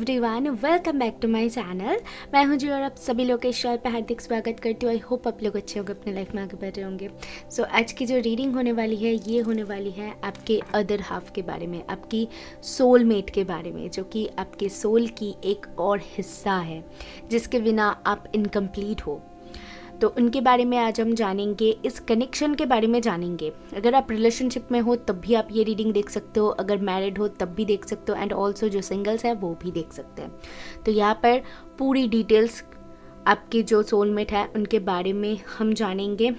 Everyone, welcome back to my channel. मैं हूं जी और आप सभी लोग के इस चैनल पे हार्दिक स्वागत करती हूँ। आई होप आप लोग अच्छे होंगे, अपने लाइफ में आगे बढ़ रहे होंगे। सो आज की जो रीडिंग होने वाली है ये होने वाली है आपके अदर हाफ के बारे में, आपकी सोलमेट के बारे में, जो कि आपके सोल की एक और हिस्सा है जिसके बिना आप इनकम्प्लीट हो। तो उनके बारे में आज हम जानेंगे, इस कनेक्शन के बारे में जानेंगे। अगर आप रिलेशनशिप में हो तब भी आप ये रीडिंग देख सकते हो, अगर मैरिड हो तब भी देख सकते हो, एंड ऑल्सो जो सिंगल्स है वो भी देख सकते हैं। तो यहाँ पर पूरी डिटेल्स आपके जो सोलमेट है उनके बारे में हम जानेंगे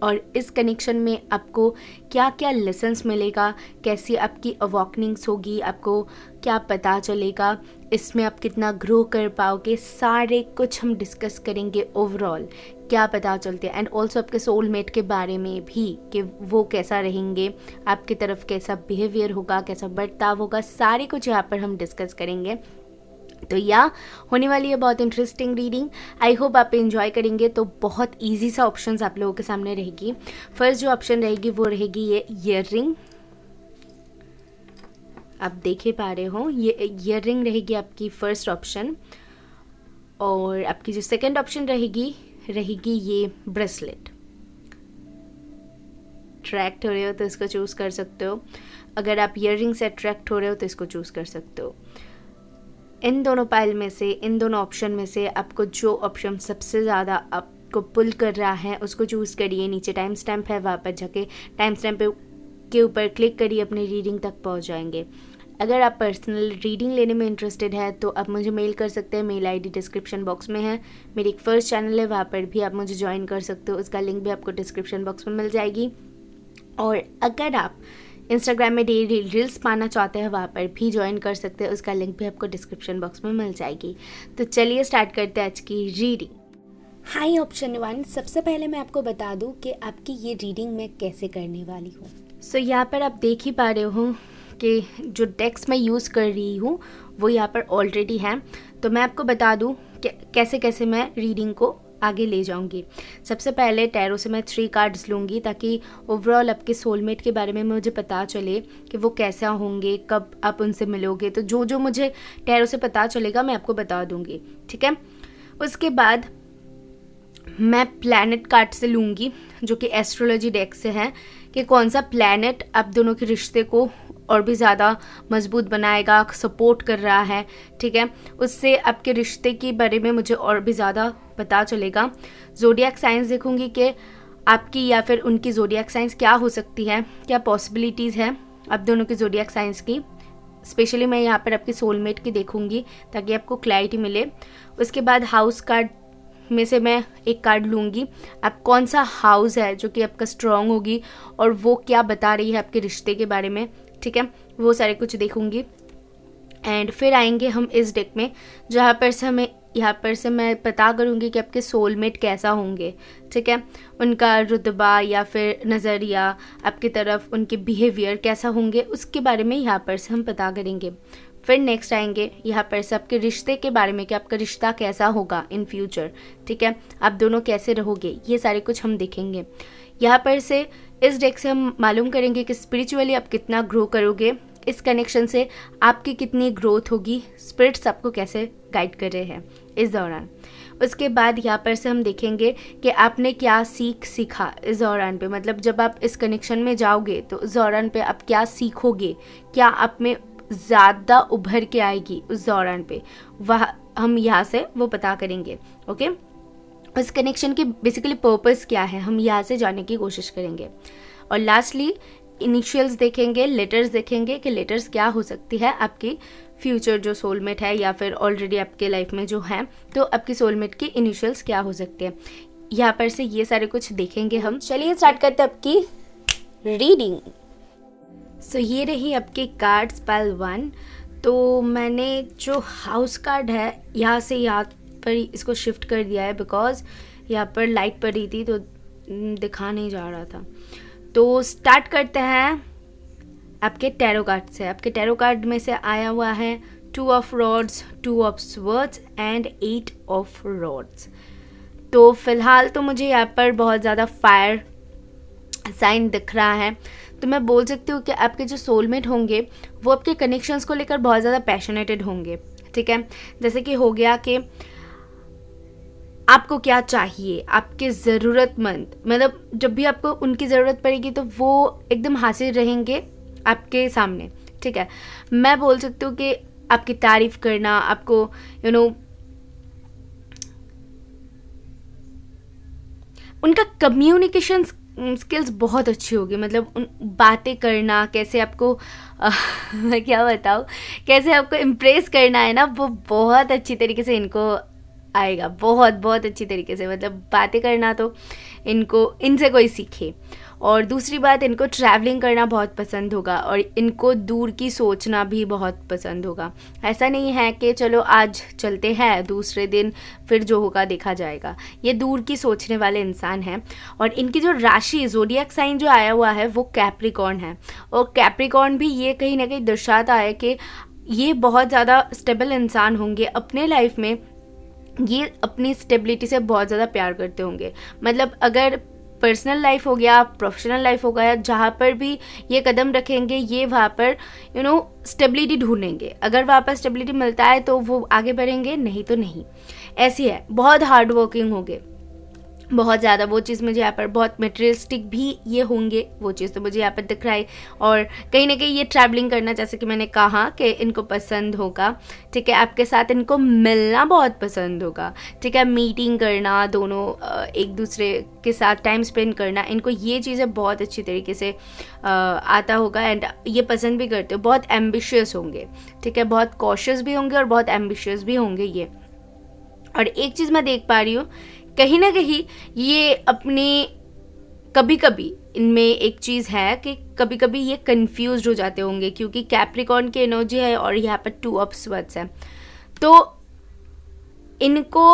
और इस कनेक्शन में आपको क्या क्या लेसन्स मिलेगा, कैसी आपकी अवॉकनिंग्स होगी, आपको क्या पता चलेगा, इसमें आप कितना ग्रो कर पाओगे, सारे कुछ हम डिस्कस करेंगे। ओवरऑल क्या पता चलते हैं एंड ऑल्सो आपके सोलमेट के बारे में भी कि वो कैसा रहेंगे, आपकी तरफ कैसा बिहेवियर होगा, कैसा बर्ताव होगा, सारे कुछ यहाँ पर हम डिस्कस करेंगे। तो यह होने वाली है बहुत इंटरेस्टिंग रीडिंग। आई होप आप एंजॉय करेंगे। तो बहुत इजी सा ऑप्शंस आप लोगों के सामने रहेगी। फर्स्ट जो ऑप्शन रहेगी वो रहेगी ये ईयर रिंग। आप देख ही पा रहे हो, ये ईयर रिंग रहेगी आपकी फर्स्ट ऑप्शन। और आपकी जो सेकंड ऑप्शन रहेगी ये ब्रेसलेट। अट्रैक्ट हो रहे हो तो इसको चूज़ कर सकते हो। अगर आप ईयर रिंग से अट्रैक्ट हो रहे हो तो इसको चूज़ कर सकते हो। इन दोनों पाइल में से, इन दोनों ऑप्शन में से आपको जो ऑप्शन सबसे ज़्यादा आपको पुल कर रहा है उसको चूज़ करिए। नीचे टाइम स्टैम्प है, वहाँ पर जाके टाइम स्टैम्प के ऊपर क्लिक करिए, अपनी रीडिंग तक पहुँच जाएंगे। अगर आप पर्सनल रीडिंग लेने में इंटरेस्टेड है तो आप मुझे मेल कर सकते हैं। मेल आईडी डिस्क्रिप्शन बॉक्स में है। मेरी एक फर्स्ट चैनल है, वहाँ पर भी आप मुझे ज्वाइन कर सकते हो। उसका लिंक भी आपको डिस्क्रिप्शन बॉक्स में मिल जाएगी। और अगर आप इंस्टाग्राम में डेली रील्स पाना चाहते हैं, वहाँ पर भी ज्वाइन कर सकते हैं। उसका लिंक भी आपको डिस्क्रिप्शन बॉक्स में मिल जाएगी। तो चलिए स्टार्ट करते हैं आज की रीडिंग। हाय ऑप्शन 1, सबसे पहले मैं आपको बता दूं कि आपकी ये रीडिंग मैं कैसे करने वाली हूँ। सो यहाँ पर आप देख ही पा रहे हो कि जो डेक्स मैं यूज़ कर रही हूँ वो यहाँ पर ऑलरेडी है। तो मैं आपको बता दूँ कि कैसे कैसे मैं रीडिंग को आगे ले जाऊंगी। सबसे पहले टैरो से मैं 3 कार्ड्स लूँगी ताकि ओवरऑल आपके सोलमेट के बारे में मुझे पता चले कि वो कैसा होंगे, कब आप उनसे मिलोगे। तो जो जो मुझे टैरो से पता चलेगा मैं आपको बता दूँगी, ठीक है। उसके बाद मैं प्लैनेट कार्ड से लूँगी जो कि एस्ट्रोलॉजी डेक से है, कि कौन सा प्लैनेट आप दोनों के रिश्ते को और भी ज़्यादा मजबूत बनाएगा, सपोर्ट कर रहा है, ठीक है। उससे आपके रिश्ते के बारे में मुझे और भी ज़्यादा पता चलेगा। ज़ोडिएक साइंस देखूंगी कि आपकी या फिर उनकी ज़ोडिएक साइंस क्या हो सकती है, क्या पॉसिबिलिटीज़ है आप दोनों की ज़ोडिएक साइंस की। स्पेशली मैं यहाँ पर आपकी सोलमेट की देखूंगी ताकि आपको क्लैरिटी मिले। उसके बाद हाउस कार्ड में से मैं एक कार्ड लूँगी। आप कौन सा हाउस है जो कि आपका स्ट्रॉन्ग होगी और वो क्या बता रही है आपके रिश्ते के बारे में, ठीक है। वो सारे कुछ देखूंगी। एंड फिर आएंगे हम इस डेक में, जहाँ पर से मैं पता करूँगी कि आपके सोलमेट कैसा होंगे, ठीक है। उनका रुतबा या फिर नज़रिया आपकी तरफ, उनके बिहेवियर कैसा होंगे, उसके बारे में यहाँ पर से हम पता करेंगे। फिर नेक्स्ट आएंगे यहाँ पर से आपके रिश्ते के बारे में कि आपका रिश्ता कैसा होगा इन फ्यूचर, ठीक है। आप दोनों कैसे रहोगे, ये सारे कुछ हम देखेंगे। यहाँ पर से इस डेक से हम मालूम करेंगे कि स्पिरिचुअली आप कितना ग्रो करोगे, इस कनेक्शन से आपकी कितनी ग्रोथ होगी, स्पिरिट्स आपको कैसे गाइड कर रहे हैं इस दौरान। उसके बाद यहाँ पर से हम देखेंगे कि आपने क्या सीखा इस दौरान पे, मतलब जब आप इस कनेक्शन में जाओगे तो उस दौरान पे आप क्या सीखोगे, क्या आप में ज़्यादा उभर के आएगी उस दौरान पे, वह हम यहाँ से वो पता करेंगे, ओके। उस कनेक्शन की बेसिकली पर्पस क्या है हम यहाँ से जानने की कोशिश करेंगे। और लास्टली इनिशियल्स देखेंगे, लेटर्स देखेंगे कि लेटर्स क्या हो सकती है आपकी फ्यूचर जो सोलमेट है या फिर ऑलरेडी आपके लाइफ में जो है, तो आपकी सोलमेट की इनिशियल्स क्या हो सकती है। यहाँ पर से ये सारे कुछ देखेंगे हम। चलिए स्टार्ट करते हैं आपकी रीडिंग। सो ये रही आपकी कार्ड्स पाइल 1। तो मैंने जो हाउस कार्ड है यहाँ से यहाँ पर इसको शिफ्ट कर दिया है बिकॉज यहाँ पर लाइट पड़ रही थी तो दिखा नहीं जा रहा था। तो स्टार्ट करते हैं आपके टैरो कार्ड से। आपके टैरो कार्ड में से आया हुआ है 2 of rods, 2 of swords and 8 of rods. तो फिलहाल तो मुझे यहाँ पर बहुत ज़्यादा फायर साइन दिख रहा है। तो मैं बोल सकती हूँ कि आपके जो सोलमेट होंगे वो आपके कनेक्शंस को लेकर बहुत ज़्यादा पैशनेटेड होंगे, ठीक है, जैसे कि हो गया कि आपको क्या चाहिए, आपके ज़रूरतमंद, मतलब जब भी आपको उनकी ज़रूरत पड़ेगी तो वो एकदम हाजिर रहेंगे आपके सामने। ठीक है, मैं बोल सकती हूँ कि आपकी तारीफ करना, आपको उनका कम्युनिकेशन स्किल्स बहुत अच्छी होगी, मतलब उन बातें करना, कैसे आपको मैं क्या बताऊँ, कैसे आपको इम्प्रेस करना है ना, वो बहुत अच्छी तरीके से इनको आएगा, बहुत बहुत अच्छी तरीके से। मतलब बातें करना तो इनसे कोई सीखे। और दूसरी बात, इनको ट्रैवलिंग करना बहुत पसंद होगा और इनको दूर की सोचना भी बहुत पसंद होगा। ऐसा नहीं है कि चलो आज चलते हैं, दूसरे दिन फिर जो होगा देखा जाएगा। ये दूर की सोचने वाले इंसान हैं। और इनकी जो राशि, ज़ोडिएक साइन जो आया हुआ है वो कैप्रिकॉर्न है। और कैप्रिकॉर्न भी ये कहीं ना कहीं दर्शाता है कि ये बहुत ज़्यादा स्टेबल इंसान होंगे अपने लाइफ में। ये अपनी स्टेबिलिटी से बहुत ज़्यादा प्यार करते होंगे। मतलब अगर पर्सनल लाइफ हो गया, प्रोफेशनल लाइफ हो गया, जहाँ पर भी ये कदम रखेंगे ये वहाँ पर स्टेबिलिटी ढूंढेंगे। अगर वहाँ पर स्टेबिलिटी मिलता है तो वो आगे बढ़ेंगे, नहीं तो नहीं। ऐसी है, बहुत हार्ड वर्किंग होंगे, बहुत ज़्यादा। वो चीज़ मुझे यहाँ पर बहुत मटेरियलिस्टिक भी ये होंगे, वो चीज़ तो मुझे यहाँ पर दिख रहा है। और कहीं ना कहीं ये ट्रैवलिंग करना, जैसे कि मैंने कहा कि इनको पसंद होगा। ठीक है, आपके साथ इनको मिलना बहुत पसंद होगा। ठीक है, मीटिंग करना, दोनों एक दूसरे के साथ टाइम स्पेंड करना, इनको ये चीज़ें बहुत अच्छी तरीके से आता होगा। एंड ये पसंद भी करते हो। बहुत एम्बिशियस होंगे। ठीक है, बहुत कॉशियस भी होंगे और बहुत एम्बिशियस भी होंगे ये। और एक चीज़ मैं देख पा रही हूँ, कहीं ना कहीं ये अपनी, कभी कभी इनमें एक चीज़ है कि कभी कभी ये कंफ्यूज हो जाते होंगे, क्योंकि कैप्रिकॉर्न की एनर्जी है और यहाँ पर 2 ऑफ स्वॉर्ड्स है। तो इनको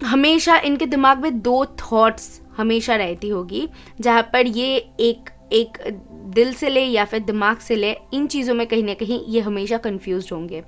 हमेशा इनके दिमाग में 2 थॉट्स हमेशा रहती होगी, जहाँ पर ये एक दिल से ले या फिर दिमाग से ले, इन चीज़ों में कहीं ना कहीं ये हमेशा कंफ्यूज होंगे।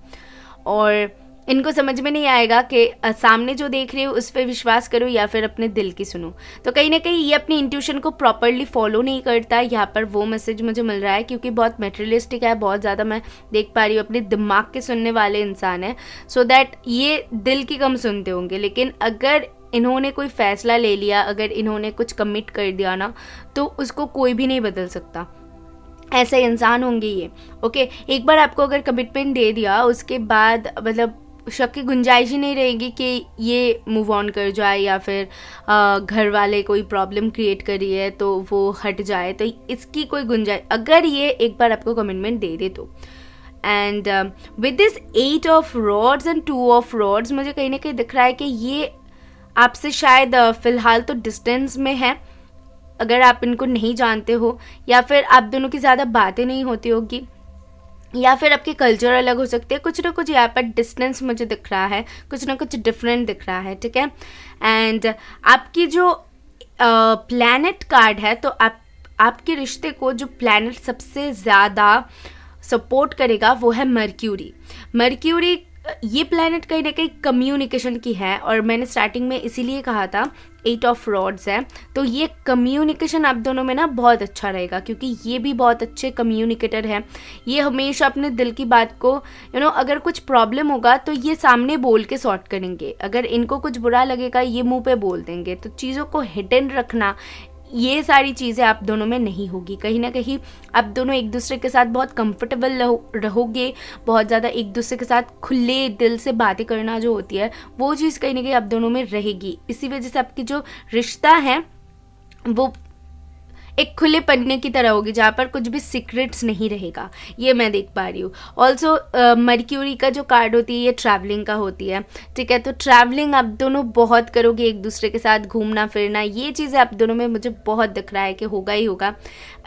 और इनको समझ में नहीं आएगा कि सामने जो देख रहे हो उस पर विश्वास करो या फिर अपने दिल की सुनो। तो कहीं ना कहीं ये अपनी इंट्यूशन को प्रॉपरली फॉलो नहीं करता। यहाँ पर वो मैसेज मुझे मिल रहा है, क्योंकि बहुत मटेरियलिस्टिक है, बहुत ज़्यादा मैं देख पा रही हूँ, अपने दिमाग के सुनने वाले इंसान है। सो दैट ये दिल की कम सुनते होंगे। लेकिन अगर इन्होंने कोई फ़ैसला ले लिया, अगर इन्होंने कुछ कमिट कर दिया ना, तो उसको कोई भी नहीं बदल सकता। ऐसे इंसान होंगे ये। ओके, एक बार आपको अगर कमिटमेंट दे दिया, उसके बाद मतलब शक की गुंजाइश ही नहीं रहेगी कि ये मूव ऑन कर जाए या फिर घर वाले कोई प्रॉब्लम क्रिएट करी है तो वो हट जाए। तो इसकी कोई गुंजाइश, अगर ये एक बार आपको कमिटमेंट दे दे तो। And with this 8 of rods and 2 of rods, मुझे कहीं ना कहीं दिख रहा है कि ये आपसे शायद फ़िलहाल तो डिस्टेंस में है, अगर आप इनको नहीं जानते हो, या फिर आप दोनों की ज़्यादा बातें नहीं होती होगी, या फिर आपके कल्चर अलग हो सकते हैं। कुछ ना कुछ यहाँ पर डिस्टेंस मुझे दिख रहा है, कुछ ना कुछ डिफरेंट दिख रहा है। ठीक है, एंड आपकी जो प्लैनेट कार्ड है, तो आपके रिश्ते को जो प्लैनेट सबसे ज़्यादा सपोर्ट करेगा वो है मर्क्यूरी। मर्क्यूरी ये प्लैनेट कहीं ना कहीं कम्युनिकेशन की है, और मैंने स्टार्टिंग में इसीलिए कहा था 8 ऑफ रॉड्स है। तो ये कम्युनिकेशन आप दोनों में ना बहुत अच्छा रहेगा, क्योंकि ये भी बहुत अच्छे कम्युनिकेटर हैं। ये हमेशा अपने दिल की बात को अगर कुछ प्रॉब्लम होगा तो ये सामने बोल के सॉर्ट करेंगे। अगर इनको कुछ बुरा लगेगा ये मुंह पे बोल देंगे। तो चीज़ों को हिडन रखना, ये सारी चीज़ें आप दोनों में नहीं होगी। कहीं ना कहीं आप दोनों एक दूसरे के साथ बहुत कंफर्टेबल रहोगे, बहुत ज़्यादा एक दूसरे के साथ खुले दिल से बातें करना जो होती है वो चीज़ कहीं ना कहीं आप दोनों में रहेगी। इसी वजह से आपकी जो रिश्ता है वो एक खुले पन्ने की तरह होगी, जहाँ पर कुछ भी सीक्रेट्स नहीं रहेगा। ये मैं देख पा रही हूँ। ऑल्सो मर्क्यूरी का जो कार्ड होती है ये ट्रैवलिंग का होती है। ठीक है, तो ट्रैवलिंग आप दोनों बहुत करोगे, एक दूसरे के साथ घूमना फिरना, ये चीज़ें आप दोनों में मुझे बहुत दिख रहा है कि होगा ही होगा।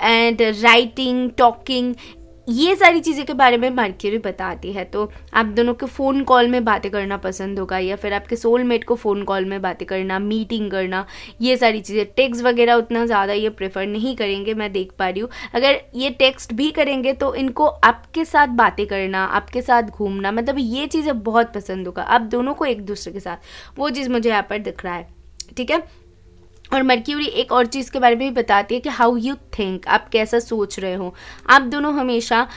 एंड राइटिंग, टॉकिंग, ये सारी चीज़ें के बारे में मर्क्यूरी बताती है। तो आप दोनों को फ़ोन कॉल में बातें करना पसंद होगा, या फिर आपके सोलमेट को फ़ोन कॉल में बातें करना, मीटिंग करना, ये सारी चीज़ें। टेक्स्ट वगैरह उतना ज़्यादा ये प्रेफर नहीं करेंगे, मैं देख पा रही हूँ। अगर ये टेक्स्ट भी करेंगे तो इनको आपके साथ बातें करना, आपके साथ घूमना, मतलब ये चीज़ें बहुत पसंद होगा आप दोनों को एक दूसरे के साथ। वो चीज़ मुझे यहाँ पर दिख रहा है। ठीक है, और मर्क्यूरी एक और चीज़ के बारे में भी बताती है कि हाउ यू थिंक, आप कैसा सोच रहे हो। आप दोनों हमेशा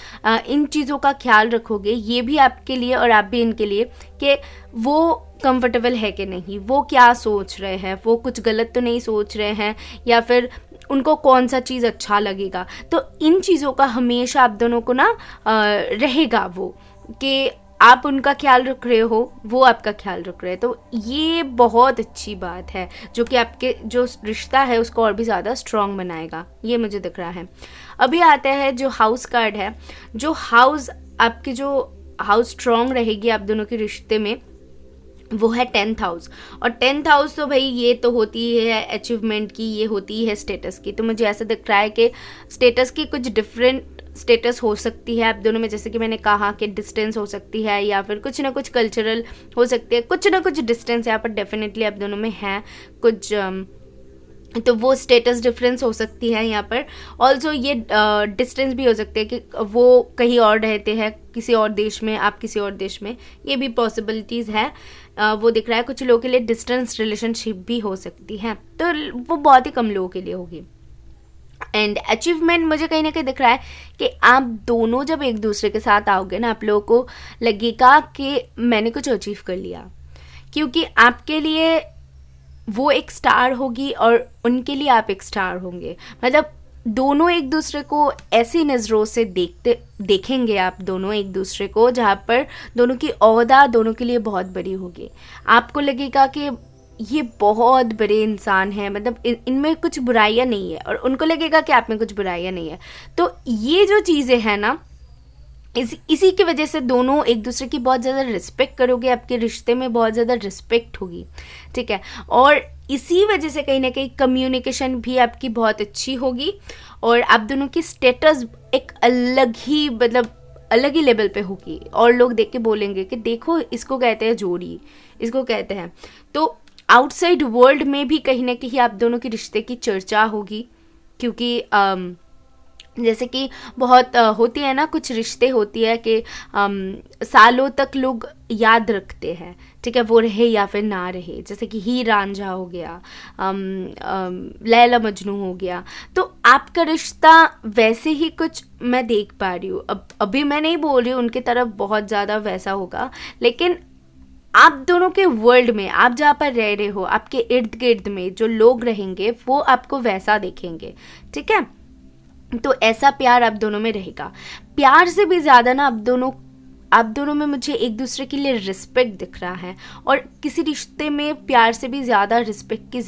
इन चीज़ों का ख्याल रखोगे, ये भी आपके लिए और आप भी इनके लिए, कि वो कंफर्टेबल है कि नहीं, वो क्या सोच रहे हैं, वो कुछ गलत तो नहीं सोच रहे हैं, या फिर उनको कौन सा चीज़ अच्छा लगेगा। तो इन चीज़ों का हमेशा आप दोनों को ना रहेगा वो, कि आप उनका ख्याल रख रहे हो, वो आपका ख्याल रख रहे हैं। तो ये बहुत अच्छी बात है जो कि आपके जो रिश्ता है उसको और भी ज़्यादा स्ट्रॉन्ग बनाएगा, ये मुझे दिख रहा है। अभी आता है जो हाउस कार्ड है, जो हाउस आपकी जो हाउस स्ट्रॉन्ग रहेगी आप दोनों के रिश्ते में, वो है 10th हाउस। और 10th हाउस तो भाई ये तो होती है अचीवमेंट की, ये होती है स्टेटस की। तो मुझे ऐसा दिख रहा है कि स्टेटस की कुछ डिफरेंट स्टेटस हो सकती है आप दोनों में, जैसे कि मैंने कहा कि डिस्टेंस हो सकती है, या फिर कुछ ना कुछ कल्चरल हो सकती है, कुछ ना कुछ डिस्टेंस यहाँ पर डेफिनेटली आप दोनों में है कुछ, तो वो स्टेटस डिफरेंस हो सकती है यहाँ पर। ऑल्सो ये डिस्टेंस भी हो सकते हैं कि वो कहीं और रहते हैं किसी और देश में, आप किसी और देश में, ये भी पॉसिबिलिटीज़ है। वो दिख रहा है कुछ लोगों के लिए डिस्टेंस रिलेशनशिप भी हो सकती है, तो वो बहुत ही कम लोगों के लिए होगी। एंड अचीवमेंट मुझे कहीं ना कहीं दिख रहा है कि आप दोनों जब एक दूसरे के साथ आओगे ना, आप लोगों को लगेगा कि मैंने कुछ अचीव कर लिया, क्योंकि आपके लिए वो एक स्टार होगी और उनके लिए आप एक स्टार होंगे। मतलब दोनों एक दूसरे को ऐसी नज़रों से देखेंगे आप दोनों एक दूसरे को, जहाँ पर दोनों की ओहदा दोनों के लिए बहुत बड़ी होगी। आपको लगेगा कि ये बहुत बड़े इंसान हैं, मतलब इनमें कुछ बुराइयां नहीं है, और उनको लगेगा कि आप में कुछ बुराइयां नहीं है। तो ये जो चीज़ें हैं ना, इसी की वजह से दोनों एक दूसरे की बहुत ज़्यादा रिस्पेक्ट करोगे, आपके रिश्ते में बहुत ज़्यादा रिस्पेक्ट होगी, ठीक है। और इसी वजह से कहीं ना कहीं कम्युनिकेशन भी आपकी बहुत अच्छी होगी, और आप दोनों की स्टेटस एक अलग ही, मतलब अलग ही लेवल पे होगी, और लोग देख के बोलेंगे कि देखो इसको कहते हैं जोड़ी, इसको कहते हैं। तो आउटसाइड वर्ल्ड में भी कहीं ना कहीं आप दोनों के रिश्ते की चर्चा होगी, क्योंकि जैसे कि बहुत होती है ना, कुछ रिश्ते होती है कि सालों तक लोग याद रखते हैं, ठीक है, वो रहे या फिर ना रहे। जैसे कि हीर रांझा हो गया, लैला मजनू हो गया। तो आपका रिश्ता वैसे ही कुछ मैं देख पा रही हूँ। अब अभी मैं नहीं बोल रही हूँ उनकी तरफ बहुत ज़्यादा वैसा होगा, लेकिन आप दोनों के वर्ल्ड में, आप जहाँ पर रह रहे हो, आपके इर्द गिर्द में जो लोग रहेंगे वो आपको वैसा देखेंगे, ठीक है। तो ऐसा प्यार आप दोनों में रहेगा। प्यार से भी ज़्यादा ना आप दोनों में मुझे एक दूसरे के लिए रिस्पेक्ट दिख रहा है, और किसी रिश्ते में प्यार से भी ज़्यादा रिस्पेक्ट की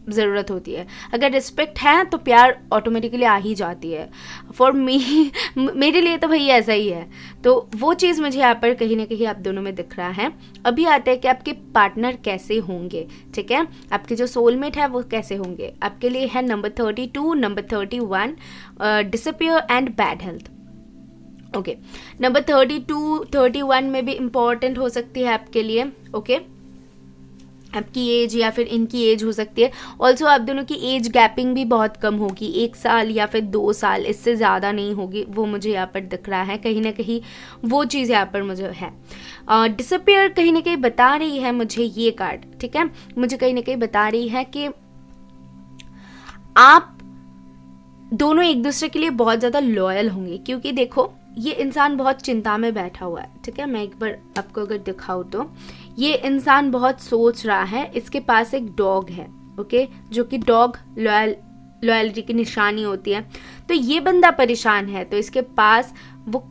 ज़रूरत होती है। अगर रिस्पेक्ट है तो प्यार ऑटोमेटिकली आ ही जाती है। फॉर मी मेरे लिए तो भैया ऐसा ही है। तो वो चीज़ मुझे यहाँ पर कहीं ना कहीं आप दोनों में दिख रहा है। अभी आता है कि आपके पार्टनर कैसे होंगे, ठीक है, आपके जो सोलमेट है वो कैसे होंगे। आपके लिए है number 32, number 31, disappear and bad health. Okay, number 32, 31 में भी इम्पॉर्टेंट हो सकती है आपके लिए, ओके, आपकी एज या फिर इनकी एज हो सकती है। ऑल्सो आप दोनों की एज गैपिंग भी बहुत कम होगी, 1 साल या फिर 2 साल, इससे ज़्यादा नहीं होगी, वो मुझे यहाँ पर दिख रहा है। कहीं ना कहीं वो चीज़ यहाँ पर मुझे है। डिसअपियर कहीं ना कहीं बता रही है मुझे ये कार्ड, ठीक है, मुझे कहीं ना कहीं बता रही है कि आप दोनों एक दूसरे के लिए बहुत ज़्यादा लॉयल होंगे, क्योंकि देखो ये इंसान बहुत चिंता में बैठा हुआ है, ठीक है। मैं एक बार आपको अगर दिखाऊँ तो ये इंसान बहुत सोच रहा है। इसके पास एक डॉग है, ओके, जो कि डॉग लॉयल्टी की निशानी होती है। तो ये बंदा परेशान है, तो इसके पास वो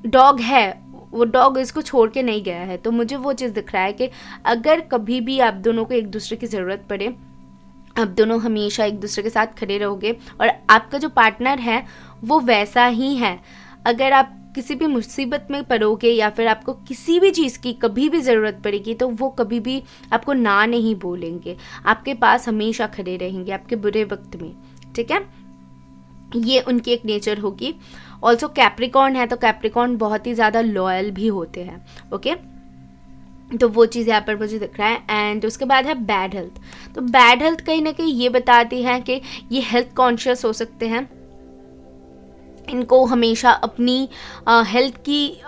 डॉग है, वो डॉग इसको छोड़ के नहीं गया है। तो मुझे वो चीज़ दिख रहा है कि अगर कभी भी आप दोनों को एक दूसरे की ज़रूरत पड़े, आप दोनों हमेशा एक दूसरे के साथ खड़े रहोगे। और आपका जो पार्टनर है वो वैसा ही है। अगर आप किसी भी मुसीबत में पड़ोगे या फिर आपको किसी भी चीज़ की कभी भी ज़रूरत पड़ेगी, तो वो कभी भी आपको ना नहीं बोलेंगे, आपके पास हमेशा खड़े रहेंगे आपके बुरे वक्त में, ठीक है। ये उनकी एक नेचर होगी। ऑल्सो कैप्रिकॉर्न है, तो कैप्रिकॉर्न बहुत ही ज़्यादा लॉयल भी होते हैं, ओके। तो वो चीज़ यहाँ पर मुझे दिख रहा है। एंड उसके बाद है बैड हेल्थ। तो बैड हेल्थ कहीं ना कहीं ये बताती है कि ये हेल्थ कॉन्शियस हो सकते हैं, इनको हमेशा अपनी हेल्थ की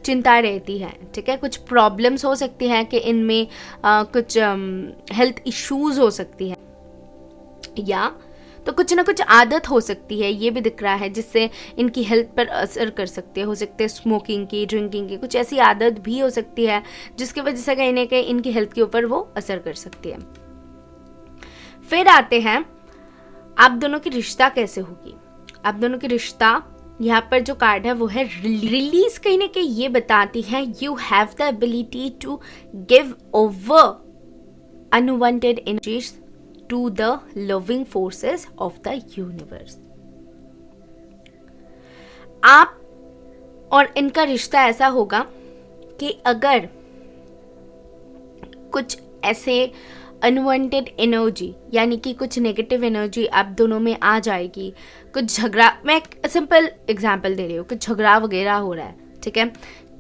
चिंता रहती है, ठीक है। कुछ प्रॉब्लम्स हो सकती हैं कि इनमें कुछ हेल्थ इश्यूज हो सकती है, या तो कुछ ना कुछ आदत हो सकती है, ये भी दिख रहा है, जिससे इनकी हेल्थ पर असर कर सकती है। हो सकते हैं स्मोकिंग की, ड्रिंकिंग की, कुछ ऐसी आदत भी हो सकती है जिसकी वजह से कहीं ना कहीं इनकी हेल्थ के ऊपर वो असर कर सकती है। फिर आते हैं आप दोनों की रिश्ता कैसे होगी। आप दोनों की रिश्ता, यहाँ पर जो कार्ड है वो है रिलीज। कहीं ना कहीं ये बताती है you have the ability to give over unwanted energies to the loving forces of the universe। आप और इनका रिश्ता ऐसा होगा कि अगर कुछ ऐसे अनवांटेड एनर्जी यानी कि कुछ नेगेटिव एनर्जी आप दोनों में आ जाएगी, कुछ झगड़ा, मैं एक सिंपल एग्जांपल दे रही हूँ, कुछ झगड़ा वगैरह हो रहा है, ठीक है,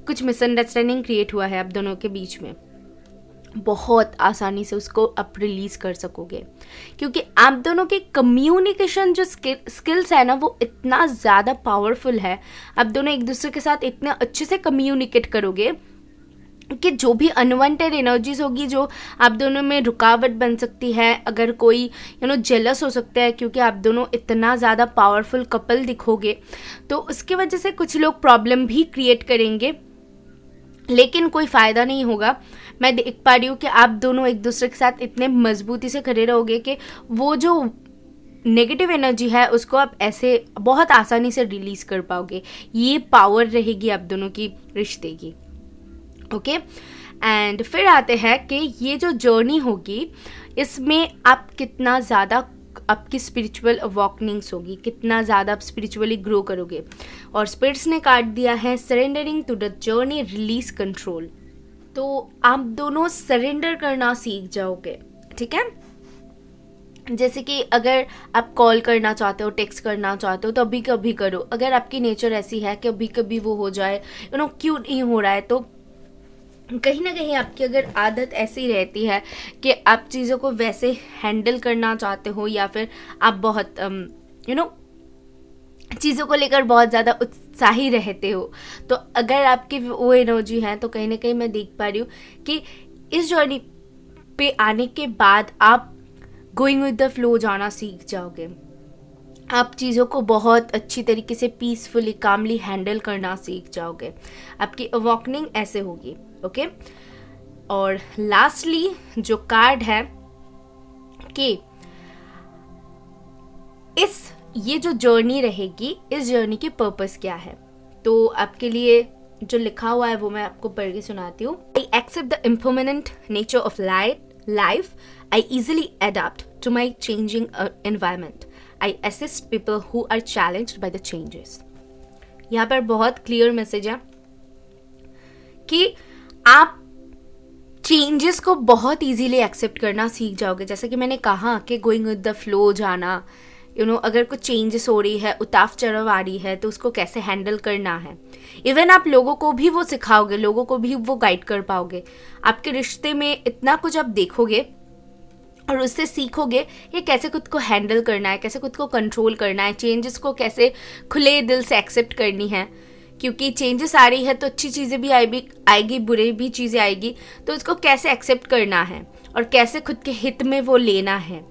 कुछ मिसअंडरस्टैंडिंग क्रिएट हुआ है आप दोनों के बीच में, बहुत आसानी से उसको आप रिलीज कर सकोगे, क्योंकि आप दोनों के कम्युनिकेशन जो स्किल्स है ना वो इतना ज़्यादा पावरफुल है। आप दोनों एक दूसरे के साथ इतने अच्छे से कम्युनिकेट करोगे कि जो भी अनवांटेड एनर्जीज होगी जो आप दोनों में रुकावट बन सकती है, अगर कोई जेलस हो सकता है क्योंकि आप दोनों इतना ज़्यादा पावरफुल कपल दिखोगे, तो उसकी वजह से कुछ लोग प्रॉब्लम भी क्रिएट करेंगे, लेकिन कोई फ़ायदा नहीं होगा। मैं देख पा रही हूँ कि आप दोनों एक दूसरे के साथ इतने मजबूती से खड़े रहोगे कि वो जो नेगेटिव एनर्जी है उसको आप ऐसे बहुत आसानी से रिलीज कर पाओगे। ये पावर रहेगी आप दोनों की रिश्ते की। ओके, एंड फिर आते हैं कि ये जो जर्नी होगी इसमें आप कितना ज़्यादा आपकी स्पिरिचुअल अवॉकनिंग्स होगी, कितना ज़्यादा आप स्पिरिचुअली ग्रो करोगे। और स्पिरिट्स ने कार्ड दिया है surrendering to the journey, release control. तो आप दोनों सरेंडर करना सीख जाओगे, ठीक है। जैसे कि अगर आप कॉल करना चाहते हो, टेक्स्ट करना चाहते हो तो अभी कभी करो। अगर आपकी नेचर ऐसी है कि अभी कभी वो हो जाए, क्यों नहीं हो रहा है, तो कहीं ना कहीं आपकी अगर आदत ऐसी रहती है कि आप चीज़ों को वैसे हैंडल करना चाहते हो, या फिर आप बहुत चीज़ों को लेकर बहुत ज़्यादा उत्साही रहते हो, तो अगर आपकी वो एनर्जी है तो कहीं ना कहीं मैं देख पा रही हूँ कि इस जर्नी पे आने के बाद आप गोइंग विद द फ्लो जाना सीख जाओगे। आप चीज़ों को बहुत अच्छी तरीके से पीसफुली, कामली हैंडल करना सीख जाओगे। आपकी अवॉकनिंग ऐसे होगी। ओके, और लास्टली जो कार्ड है कि ये जो जर्नी रहेगी, इस जर्नी की पर्पस क्या है, तो आपके लिए जो लिखा हुआ है वो मैं आपको पढ़ के सुनाती हूँ। I accept the impermanent nature of life, I easily adapt to my changing environment, I assist people who are challenged by the changes. यहाँ पर बहुत क्लियर मैसेज है कि आप चेंजेस को बहुत इजीली एक्सेप्ट करना सीख जाओगे। जैसे कि मैंने कहा कि गोइंग विद द फ्लो जाना, अगर कुछ चेंजेस हो रही है, उतार चढ़ाव आ रही है, तो उसको कैसे हैंडल करना है। इवन आप लोगों को भी वो सिखाओगे, लोगों को भी वो गाइड कर पाओगे। आपके रिश्ते में इतना कुछ आप देखोगे और उससे सीखोगे कि कैसे खुद को हैंडल करना है, कैसे खुद को कंट्रोल करना है, चेंजेस को कैसे खुले दिल से एक्सेप्ट करनी है, क्योंकि चेंजेस आ रही है तो अच्छी चीज़ें भी आएगी, बुरी भी चीज़ें आएगी, तो उसको कैसे एक्सेप्ट करना है और कैसे खुद के हित में वो लेना है।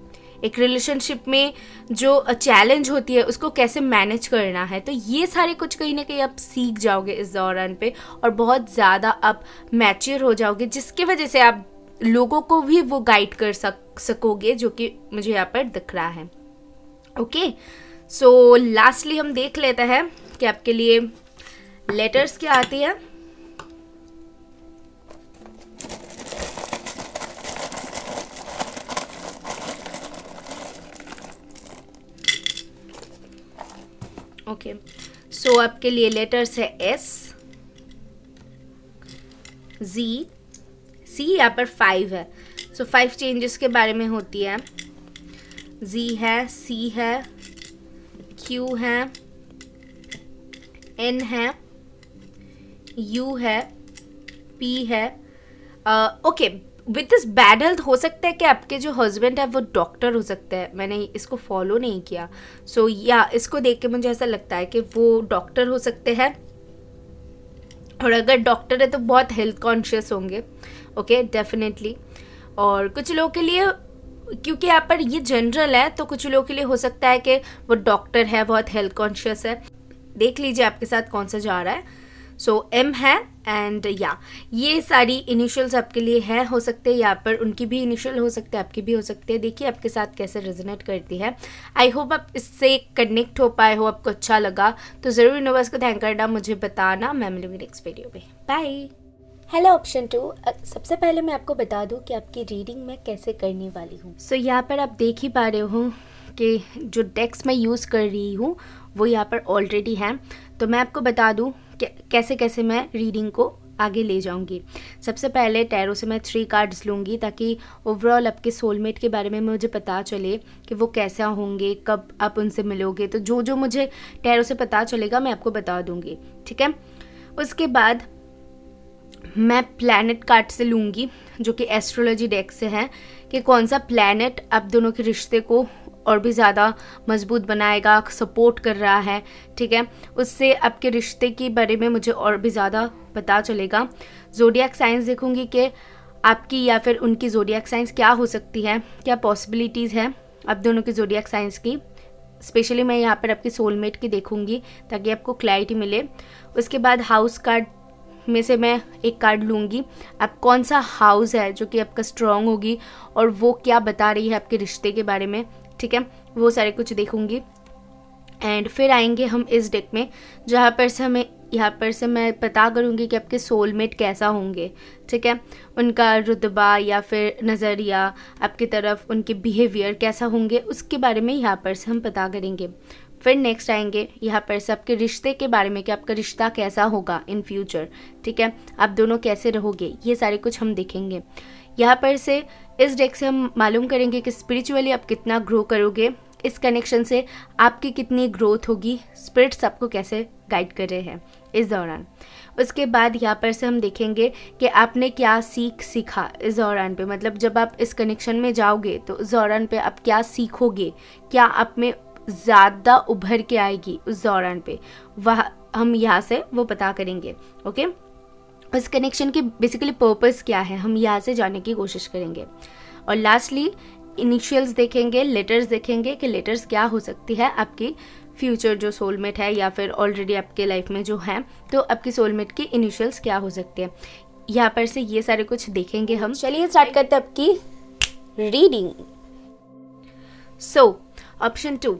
एक रिलेशनशिप में जो चैलेंज होती है उसको कैसे मैनेज करना है, तो ये सारे कुछ कहीं ना कहीं आप सीख जाओगे इस दौरान पे, और बहुत ज़्यादा आप मैच्योर हो जाओगे, जिसकी वजह से आप लोगों को भी वो गाइड कर सकोगे, जो कि मुझे यहाँ पर दिख रहा है। ओके, सो लास्टली हम देख लेते हैं कि आपके लिए लेटर्स क्या आती है। ओके, सो आपके लिए लेटर्स है एस, जी, सी, यहाँ पर 5 है। सो 5 चेंजेस के बारे में होती है। जी है, सी है, क्यू है, एन है, यू है, पी है। Okay, with this bad health हो सकता है कि आपके जो हस्बैंड है वो डॉक्टर हो सकता है। मैंने इसको फॉलो नहीं किया, सो या इसको देख के मुझे ऐसा लगता है कि वो डॉक्टर हो सकते हैं, और अगर डॉक्टर है तो बहुत हेल्थ कॉन्शियस होंगे। Okay, definitely. और कुछ लोगों के लिए क्योंकि यहाँ पर ये जनरल है, तो कुछ लोगों के लिए हो सकता है कि वो डॉक्टर है, बहुत हेल्थ कॉन्शियस है। देख लीजिए आपके साथ कौन सा जा रहा है। सो एम है एंड या ये सारी इनिशियल्स आपके लिए है, हो सकते हैं यहाँ पर उनकी भी इनिशियल हो सकते हैं, आपकी भी हो सकते हैं। देखिए आपके साथ कैसे रेजोनेट करती है। आई होप आप इससे कनेक्ट हो पाए हो, आपको अच्छा लगा तो ज़रूर यूनिवर्स को थैंक करना, मुझे बताना। मैं मिलूंगी नेक्स्ट वीडियो में। बाय। हेलो ऑप्शन 2, सबसे पहले मैं आपको बता दूं कि आपकी रीडिंग मैं कैसे करने वाली हूँ। सो यहाँ पर आप देख ही पा रहे हो कि जो डेक्स मैं यूज़ कर रही हूँ वो यहाँ पर ऑलरेडी है। तो मैं आपको बता दूं कि कैसे कैसे मैं रीडिंग को आगे ले जाऊंगी। सबसे पहले टैरो से मैं 3 कार्ड्स लूँगी ताकि ओवरऑल आपके सोलमेट के बारे में मुझे पता चले कि वो कैसा होंगे, कब आप उनसे मिलोगे। तो जो जो मुझे टैरो से पता चलेगा मैं आपको बता दूंगी, ठीक है। उसके बाद मैं प्लैनेट कार्ड से लूँगी जो कि एस्ट्रोलॉजी डेक से है, कि कौन सा प्लैनेट आप दोनों के रिश्ते को और भी ज़्यादा मजबूत बनाएगा, सपोर्ट कर रहा है, ठीक है। उससे आपके रिश्ते के बारे में मुझे और भी ज़्यादा पता चलेगा। ज़ोडिएक साइंस देखूंगी कि आपकी या फिर उनकी ज़ोडिएक साइंस क्या हो सकती है, क्या पॉसिबिलिटीज़ है आप दोनों की ज़ोडिएक साइंस की। स्पेशली मैं यहाँ पर आपकी सोलमेट की देखूंगी ताकि आपको क्लैरिटी मिले। उसके बाद हाउस कार्ड में से मैं एक कार्ड लूँगी, आप कौन सा हाउस है जो कि आपका स्ट्रॉन्ग होगी और वो क्या बता रही है आपके रिश्ते के बारे में, ठीक है। वो सारे कुछ देखूंगी। एंड फिर आएंगे हम इस डेक में जहाँ पर से मैं पता करूँगी कि आपके सोलमेट कैसा होंगे, ठीक है। उनका रुतबा या फिर नज़रिया आपकी तरफ, उनके बिहेवियर कैसा होंगे उसके बारे में यहाँ पर से हम पता करेंगे। फिर नेक्स्ट आएंगे यहाँ पर से आपके रिश्ते के बारे में कि आपका रिश्ता कैसा होगा इन फ्यूचर, ठीक है। आप दोनों कैसे रहोगे, ये सारे कुछ हम देखेंगे। यहाँ पर से इस डेक से हम मालूम करेंगे कि स्पिरिचुअली आप कितना ग्रो करोगे, इस कनेक्शन से आपकी कितनी ग्रोथ होगी, स्पिरिट्स आपको कैसे गाइड कर रहे हैं इस दौरान। उसके बाद यहाँ पर से हम देखेंगे कि आपने क्या सीखा इस दौरान पे, मतलब जब आप इस कनेक्शन में जाओगे तो उस दौरान पे आप क्या सीखोगे, क्या आप में ज़्यादा उभर के आएगी उस दौरान पे, वह हम यहाँ से वो पता करेंगे, ओके। इस कनेक्शन की बेसिकली पर्पस क्या है हम यहाँ से जानने की कोशिश करेंगे। और लास्टली इनिशियल्स देखेंगे, लेटर्स देखेंगे कि लेटर्स क्या हो सकती है आपकी फ्यूचर जो सोलमेट है या फिर ऑलरेडी आपके लाइफ में जो है, तो आपकी सोलमेट की इनिशियल्स क्या हो सकती है। यहाँ पर से ये सारे कुछ देखेंगे हम। चलिए स्टार्ट करते हैं आपकी रीडिंग। सो ऑप्शन 2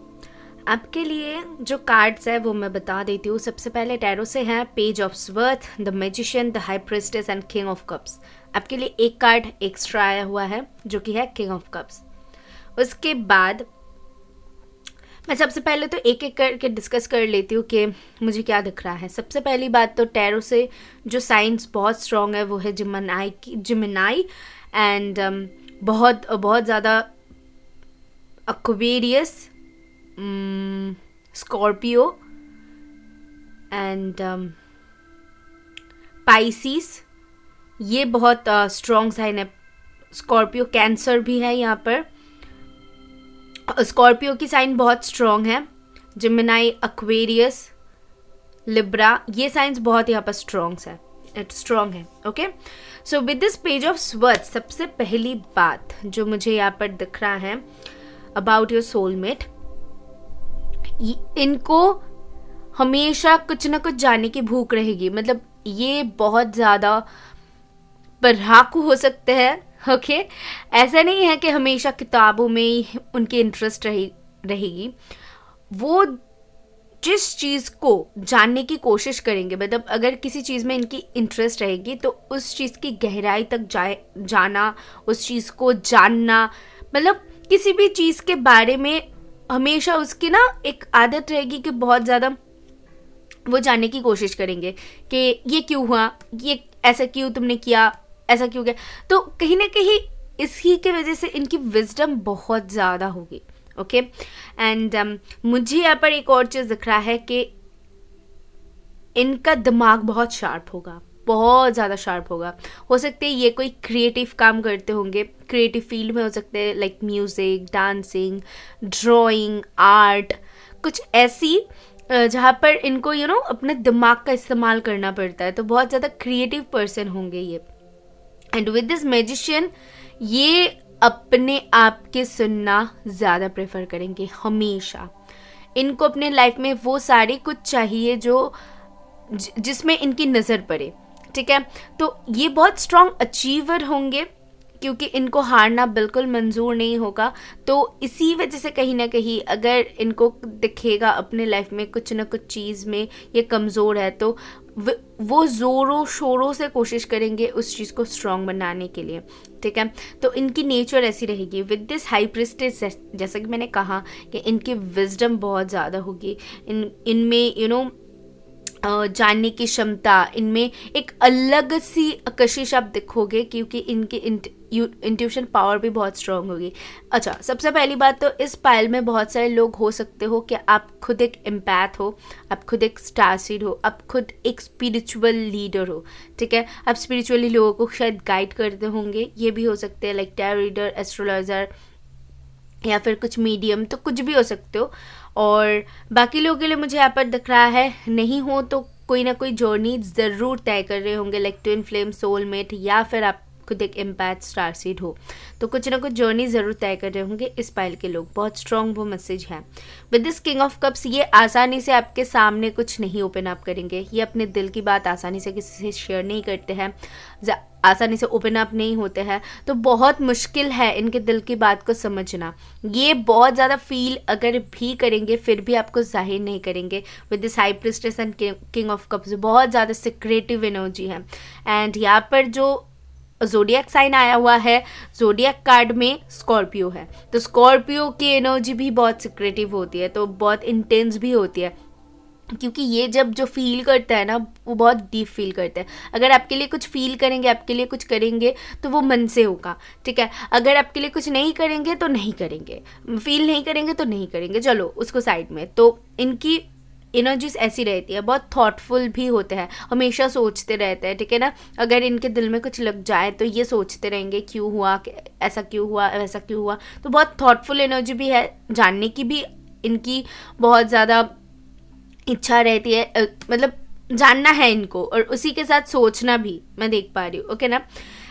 आपके लिए जो कार्ड्स है वो मैं बता देती हूँ। सबसे पहले टैरो से है page of swords, the magician, the high priestess and king of cups. आपके लिए एक कार्ड एक्स्ट्रा आया हुआ है जो कि है किंग ऑफ कप्स। उसके बाद मैं सबसे पहले तो एक एक करके डिस्कस कर लेती हूँ कि मुझे क्या दिख रहा है। सबसे पहली बात तो टैरो से जो साइंस बहुत स्ट्रॉन्ग है वो है जिमिनाई एंड बहुत बहुत ज़्यादा एक्वेरियस, स्कॉर्पियो एंड पाइसिस, ये बहुत स्ट्रॉन्ग साइन है। स्कॉर्पियो, कैंसर भी है यहाँ पर। स्कॉर्पियो की साइन बहुत स्ट्रॉन्ग है। जिमिनाई, एक्वेरियस, लिब्रा, ये साइंस बहुत यहाँ पर स्ट्रॉन्ग है, okay. So with this page of swords सबसे पहली बात जो मुझे यहाँ पर दिख रहा है अबाउट योर सोलमेट, इनको हमेशा कुछ ना कुछ जानने की भूख रहेगी। मतलब ये बहुत ज़्यादा पढ़ाकू हो सकते हैं, ओके। ऐसा नहीं है कि हमेशा किताबों में ही उनकी इंटरेस्ट रहेगी। वो जिस चीज़ को जानने की कोशिश करेंगे, मतलब अगर किसी चीज़ में इनकी इंटरेस्ट रहेगी तो उस चीज़ की गहराई तक जाना, उस चीज़ को जानना, मतलब किसी भी चीज़ के बारे में हमेशा उसकी ना एक आदत रहेगी कि बहुत ज़्यादा वो जानने की कोशिश करेंगे कि ये क्यों हुआ, ये ऐसा क्यों तुमने किया, ऐसा क्यों किया। तो कहीं ना कहीं इसी के वजह से इनकी विजडम बहुत ज़्यादा होगी, ओके। एंड मुझे यहाँ पर एक और चीज़ दिख रहा है कि इनका दिमाग बहुत शार्प होगा, बहुत ज़्यादा शार्प होगा। हो सकते हैं ये कोई क्रिएटिव काम करते होंगे, क्रिएटिव फील्ड में हो सकते हैं, like music, dancing, drawing, art, कुछ ऐसी जहाँ पर इनको अपने दिमाग का इस्तेमाल करना पड़ता है। तो बहुत ज़्यादा क्रिएटिव पर्सन होंगे ये। एंड विद दिस मैजिशियन, ये अपने आप के सुनना ज़्यादा प्रेफर करेंगे हमेशा। इनको अपने लाइफ में वो सारी कुछ चाहिए जो जिसमें इनकी नज़र पड़े, ठीक है। तो ये बहुत स्ट्रॉन्ग अचीवर होंगे क्योंकि इनको हारना बिल्कुल मंजूर नहीं होगा। तो इसी वजह से कहीं ना कहीं अगर इनको दिखेगा अपने लाइफ में कुछ ना कुछ चीज़ में ये कमज़ोर है तो वो ज़ोरों शोरों से कोशिश करेंगे उस चीज़ को स्ट्रॉन्ग बनाने के लिए, ठीक है। तो इनकी नेचर ऐसी रहेगी। विद दिस हाई प्रिस्टेस, जैसा कि मैंने कहा कि इनकी विजडम बहुत ज़्यादा होगी, इनमें जानने की क्षमता, इनमें एक अलग सी कशिश आप देखोगे क्योंकि इनकी इंट्यूशन पावर भी बहुत स्ट्रांग होगी। अच्छा, सबसे पहली बात तो इस पाइल में बहुत सारे लोग हो सकते हो कि आप खुद एक एम्पैथ हो, आप खुद एक स्टार सीड हो, आप खुद एक स्पिरिचुअल लीडर हो, ठीक है। आप स्पिरिचुअली लोगों को शायद गाइड करते होंगे, ये भी हो सकते हैं, लाइक टैरो रीडर, एस्ट्रोलॉजर या फिर कुछ मीडियम, तो कुछ भी हो सकते हो। और बाकी लोगों के लिए मुझे यहाँ पर दिख रहा है नहीं हो तो कोई ना कोई जर्नी ज़रूर तय कर रहे होंगे, लाइक ट्विन फ्लेम, सोलमेट, या फिर आप खुद एक एम्पैथ स्टार सीड हो, तो कुछ ना कुछ जर्नी ज़रूर तय कर रहे होंगे इस पाइल के लोग। बहुत स्ट्रॉन्ग वो मैसेज है। With this king of cups, ये आसानी से आपके सामने कुछ नहीं ओपन अप करेंगे, ये अपने दिल की बात आसानी से किसी से शेयर नहीं करते हैं, आसानी से ओपन अप नहीं होते हैं। तो बहुत मुश्किल है इनके दिल की बात को समझना। ये बहुत ज़्यादा फील अगर भी करेंगे फिर भी आपको जाहिर नहीं करेंगे। With this high priestess and king of cups, बहुत ज़्यादा सिक्रेटिव एनर्जी है। एंड यहाँ पर जो जोडियक साइन आया हुआ है, जोडियक कार्ड में स्कॉर्पियो है, तो स्कॉर्पियो की एनर्जी भी बहुत सिक्रेटिव होती है, तो बहुत इंटेंस भी होती है क्योंकि ये जब जो फील करता है ना वो बहुत डीप फील करता है। अगर आपके लिए कुछ फील करेंगे, आपके लिए कुछ करेंगे तो वो मन से होगा, ठीक है। अगर आपके लिए कुछ नहीं करेंगे तो नहीं करेंगे, फील नहीं करेंगे तो नहीं करेंगे, चलो उसको साइड में। तो इनकी एनर्जीज ऐसी रहती है, बहुत थॉटफुल भी होते हैं, हमेशा सोचते रहते हैं, ठीक है ना। अगर इनके दिल में कुछ लग जाए तो ये सोचते रहेंगे क्यों हुआ, ऐसा क्यों हुआ, वैसा क्यों हुआ। तो बहुत थॉटफुल एनर्जी भी है, जानने की भी इनकी बहुत ज़्यादा इच्छा रहती है, मतलब जानना है इनको, और उसी के साथ सोचना भी मैं देख पा रही हूँ, ओके ना।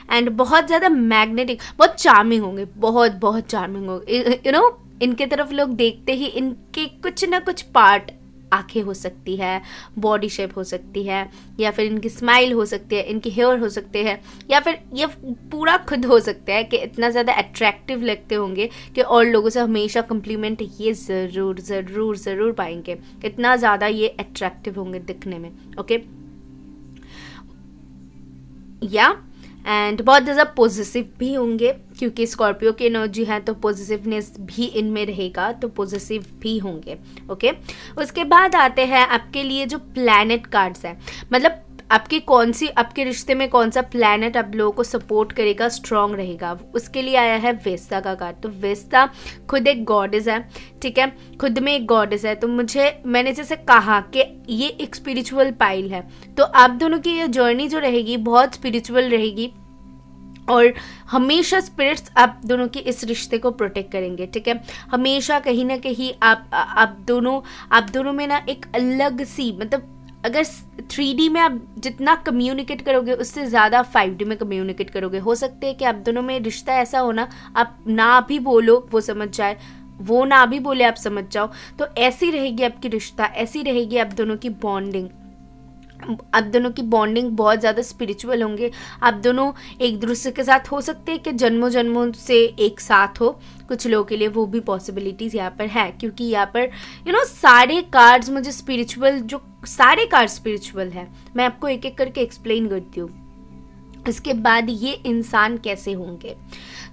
एंड बहुत ज़्यादा मैग्नेटिक, बहुत चार्मिंग होंगे, बहुत बहुत चार्मिंग होंगे, इनके तरफ लोग देखते ही इनके कुछ ना कुछ पार्ट, आंखें हो सकती है, बॉडी शेप हो सकती है, या फिर इनकी स्माइल हो सकती है, इनके हेयर हो सकते हैं, या फिर ये पूरा खुद हो सकता है कि इतना ज़्यादा अट्रैक्टिव लगते होंगे कि और लोगों से हमेशा कम्प्लीमेंट ये ज़रूर ज़रूर ज़रूर पाएंगे, इतना ज़्यादा ये अट्रैक्टिव होंगे दिखने में, ओके या। एंड बहुत ज़्यादा पॉजिटिव भी होंगे क्योंकि स्कॉर्पियो की एनर्जी है, तो पॉजिटिवनेस भी इनमें रहेगा, तो पॉजिटिव भी होंगे, ओके। उसके बाद आते हैं आपके लिए जो प्लैनेट कार्ड्स हैं, मतलब आपके रिश्ते में कौन सा प्लैनेट आप लोगों को सपोर्ट करेगा, स्ट्रांग रहेगा, उसके लिए आया है वेस्ता का कार्ड। तो वेस्ता खुद एक गॉडेस है, ठीक है, खुद में एक गॉडेस है। तो मैंने जैसे कहा कि ये एक स्पिरिचुअल पाइल है, तो आप दोनों की ये जर्नी जो रहेगी बहुत स्पिरिचुअल रहेगी, और हमेशा स्पिरिट्स आप दोनों के इस रिश्ते को प्रोटेक्ट करेंगे, ठीक है। हमेशा कहीं ना कहीं आप दोनों में ना एक अलग सी, मतलब अगर 3D में आप जितना कम्युनिकेट करोगे उससे ज़्यादा 5D में कम्युनिकेट करोगे। हो सकते हैं कि आप दोनों में रिश्ता ऐसा हो ना, आप ना भी बोलो वो समझ जाए, वो ना भी बोले आप समझ जाओ। तो ऐसी रहेगी आपकी रिश्ता, ऐसी रहेगी आप दोनों की बॉन्डिंग। आप दोनों की बॉन्डिंग बहुत ज़्यादा स्पिरिचुअल होंगे। आप दोनों एक दूसरे के साथ हो सकते हैं कि जन्मों जन्मों से एक साथ हो, कुछ लोगों के लिए वो भी पॉसिबिलिटीज़ यहाँ पर है, क्योंकि यहाँ पर सारे कार्ड्स मुझे स्पिरिचुअल, जो सारे कार्ड स्पिरिचुअल है। मैं आपको एक एक करके एक्सप्लेन करती हूँ। इसके बाद ये इंसान कैसे होंगे।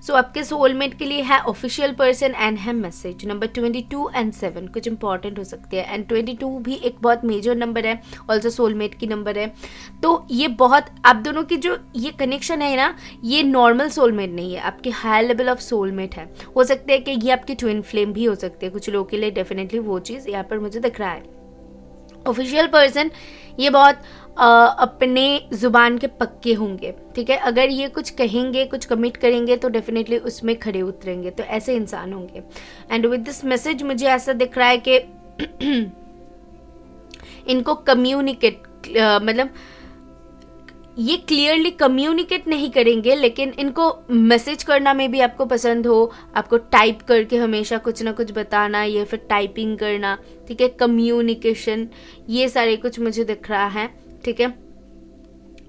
सो आपके सोलमेट के लिए है ऑफिशियल पर्सन एंड है मैसेज नंबर 22 एंड 7 कुछ इंपॉर्टेंट हो सकते हैं। एंड 22 भी एक बहुत मेजर नंबर है, ऑल्सो सोलमेट की नंबर है। तो ये बहुत आप दोनों की जो ये कनेक्शन है ना, ये नॉर्मल सोलमेट नहीं है, आपके हाई लेवल ऑफ सोलमेट है। हो सकते हैं कि ये आपके ट्विन फ्लेम भी हो सकते हैं, कुछ लोगों के लिए डेफिनेटली वो चीज़ यहाँ पर मुझे दिख रहा है। ऑफिशियल पर्सन ये बहुत अपने ज़ुबान के पक्के होंगे, ठीक है। अगर ये कुछ कहेंगे, कुछ कमिट करेंगे तो डेफिनेटली उसमें खड़े उतरेंगे, तो ऐसे इंसान होंगे। एंड विद दिस मैसेज मुझे ऐसा दिख रहा है कि इनको कम्युनिकेट मतलब ये क्लियरली कम्युनिकेट नहीं करेंगे, लेकिन इनको मैसेज करना में भी आपको पसंद हो, आपको टाइप करके हमेशा कुछ ना कुछ बताना या फिर टाइपिंग करना, ठीक है, कम्युनिकेशन, ये सारे कुछ मुझे दिख रहा है, ठीक है।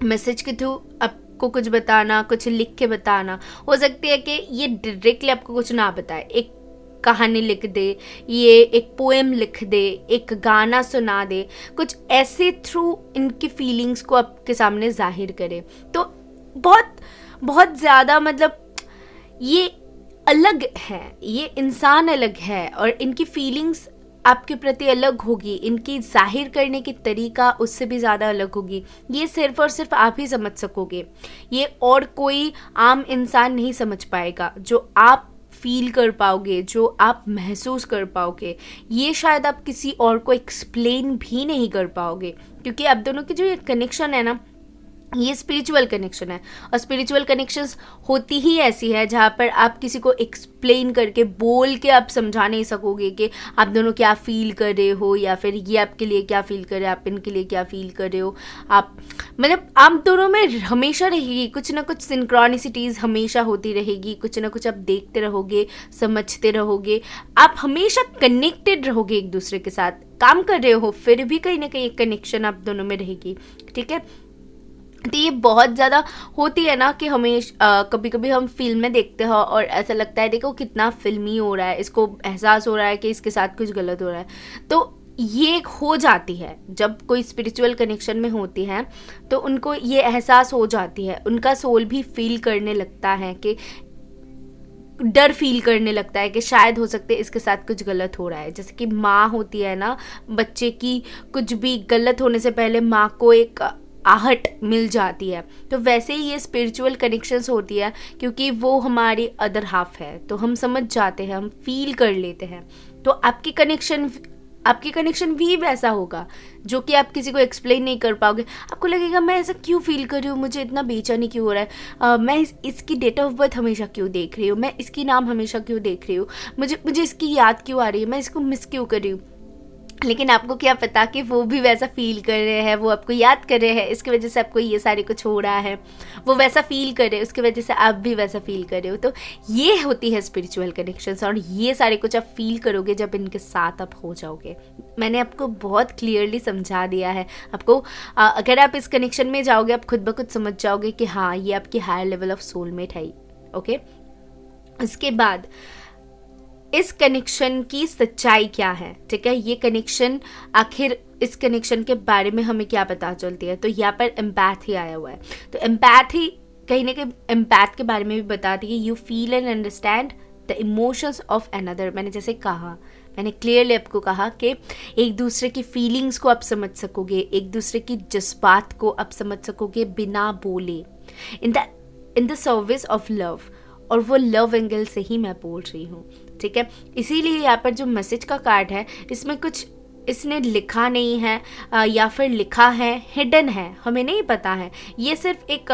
मैसेज के थ्रू आपको कुछ बताना, कुछ लिख के बताना, हो सकती है कि ये डायरेक्टली आपको कुछ ना बताए, एक कहानी लिख दे, ये एक पोएम लिख दे, एक गाना सुना दे, कुछ ऐसे थ्रू इनकी फीलिंग्स को आपके सामने जाहिर करे। तो बहुत बहुत ज़्यादा मतलब ये अलग है, ये इंसान अलग है और इनकी फीलिंग्स आपके प्रति अलग होगी, इनकी जाहिर करने की तरीका उससे भी ज़्यादा अलग होगी। ये सिर्फ और सिर्फ आप ही समझ सकोगे, ये और कोई आम इंसान नहीं समझ पाएगा। जो आप फील कर पाओगे, जो आप महसूस कर पाओगे, ये शायद आप किसी और को एक्सप्लेन भी नहीं कर पाओगे, क्योंकि आप दोनों की जो ये कनेक्शन है ना, ये स्पिरिचुअल कनेक्शन है। और स्पिरिचुअल कनेक्शंस होती ही ऐसी है जहाँ पर आप किसी को एक्सप्लेन करके, बोल के आप समझा नहीं सकोगे कि आप दोनों क्या फील कर रहे हो, या फिर ये आपके लिए क्या फील कर रहे हो, आप इनके लिए क्या फील कर रहे हो। आप मतलब आप दोनों में हमेशा रहेगी कुछ ना कुछ सिंक्रोनिसिटीज़, हमेशा होती रहेगी, कुछ ना कुछ आप देखते रहोगे, समझते रहोगे, आप हमेशा कनेक्टेड रहोगे एक दूसरे के साथ। काम कर रहे हो फिर भी कहीं ना कहीं एक कनेक्शन आप दोनों में रहेगी, ठीक है। तो ये बहुत ज़्यादा होती है ना कि हमेशा कभी कभी हम फिल्में देखते हैं और ऐसा लगता है देखो कितना फिल्मी हो रहा है, इसको एहसास हो रहा है कि इसके साथ कुछ गलत हो रहा है। तो ये हो जाती है जब कोई स्पिरिचुअल कनेक्शन में होती है, तो उनको ये एहसास हो जाती है, उनका सोल भी फील करने लगता है कि डर फील करने लगता है कि शायद हो सकते है इसके साथ कुछ गलत हो रहा है। जैसे कि माँ होती है ना, बच्चे की कुछ भी गलत होने से पहले माँ को एक आहट मिल जाती है, तो वैसे ही ये स्पिरिचुअल कनेक्शंस होती है, क्योंकि वो हमारी अदर हाफ है, तो हम समझ जाते हैं, हम फील कर लेते हैं। तो आपकी कनेक्शन भी वैसा होगा जो कि आप किसी को एक्सप्लेन नहीं कर पाओगे। आपको लगेगा मैं ऐसा क्यों फील कर रही हूँ, मुझे इतना बेचैनी क्यों हो रहा है, मैं इसकी डेट ऑफ बर्थ हमेशा क्यों देख रही हूँ, मैं इसकी नाम हमेशा क्यों देख रही हूँ, मुझे इसकी याद क्यों आ रही है, मैं इसको मिस क्यों कर रही हूँ। लेकिन आपको क्या पता कि वो भी वैसा फील कर रहे हैं, वो आपको याद कर रहे हैं, इसकी वजह से आपको ये सारे कुछ हो रहा है। वो वैसा फील कर रहे हैं, उसकी वजह से आप भी वैसा फील कर रहे हो। तो ये होती है स्पिरिचुअल कनेक्शंस, और ये सारे कुछ आप फील करोगे जब इनके साथ आप हो जाओगे। मैंने आपको बहुत क्लियरली समझा दिया है। आपको अगर आप इस कनेक्शन में जाओगे, आप खुद ब खुद समझ जाओगे कि हाँ, ये आपकी हायर लेवल ऑफ सोलमेट है। ओके, इसके बाद इस कनेक्शन की सच्चाई क्या है, ठीक है। ये कनेक्शन, आखिर इस कनेक्शन के बारे में हमें क्या पता चलती है, तो यहाँ पर एम्पैथी आया हुआ है। तो एम्पैथी कहीं ना कहीं एम्पैथ के बारे में भी बताती है। You feel and understand the emotions of another. मैंने जैसे कहा, मैंने क्लियरली आपको कहा कि एक दूसरे की फीलिंग्स को आप समझ सकोगे, एक दूसरे की जज्बात को आप समझ सकोगे बिना बोले, in the service of love. और वो लव एंगल से ही मैं बोल रही हूँ, ठीक है। इसीलिए यहाँ पर जो मैसेज का कार्ड है, इसमें कुछ इसने लिखा नहीं है, या फिर लिखा है, हिडन है, हमें नहीं पता है। ये सिर्फ एक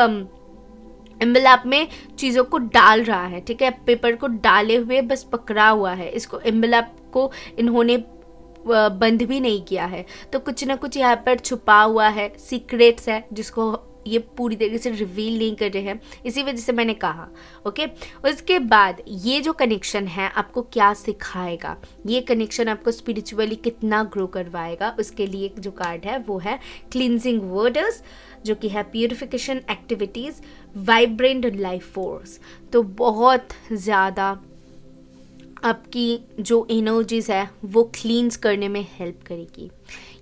एम्बलैप में चीज़ों को डाल रहा है, ठीक है, पेपर को डाले हुए बस पकड़ा हुआ है। इसको एम्बलैप को इन्होंने बंद भी नहीं किया है, तो कुछ ना कुछ यहाँ पर छुपा हुआ है, सीक्रेट्स है, जिसको ये पूरी तरीके से रिवील नहीं कर रहे हैं। इसी वजह से मैंने कहा, ओके। उसके बाद ये जो कनेक्शन है आपको क्या सिखाएगा, ये कनेक्शन आपको स्पिरिचुअली कितना ग्रो करवाएगा, उसके लिए जो कार्ड है वो है क्लींजिंग वर्ड्स, जो कि है purification activities, vibrant life force. तो बहुत ज़्यादा आपकी जो एनर्जीज है वो क्लींस करने में हेल्प करेगी।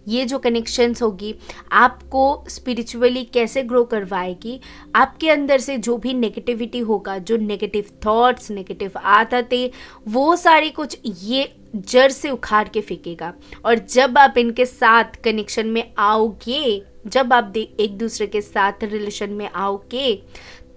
ये जो कनेक्शंस होगी आपको स्पिरिचुअली कैसे ग्रो करवाएगी, आपके अंदर से जो भी नेगेटिविटी होगा, जो नेगेटिव थॉट्स, नेगेटिव आदतें, वो सारी कुछ ये जड़ से उखाड़ के फेंकेगा। और जब आप इनके साथ कनेक्शन में आओगे, जब आप एक दूसरे के साथ रिलेशन में आओगे,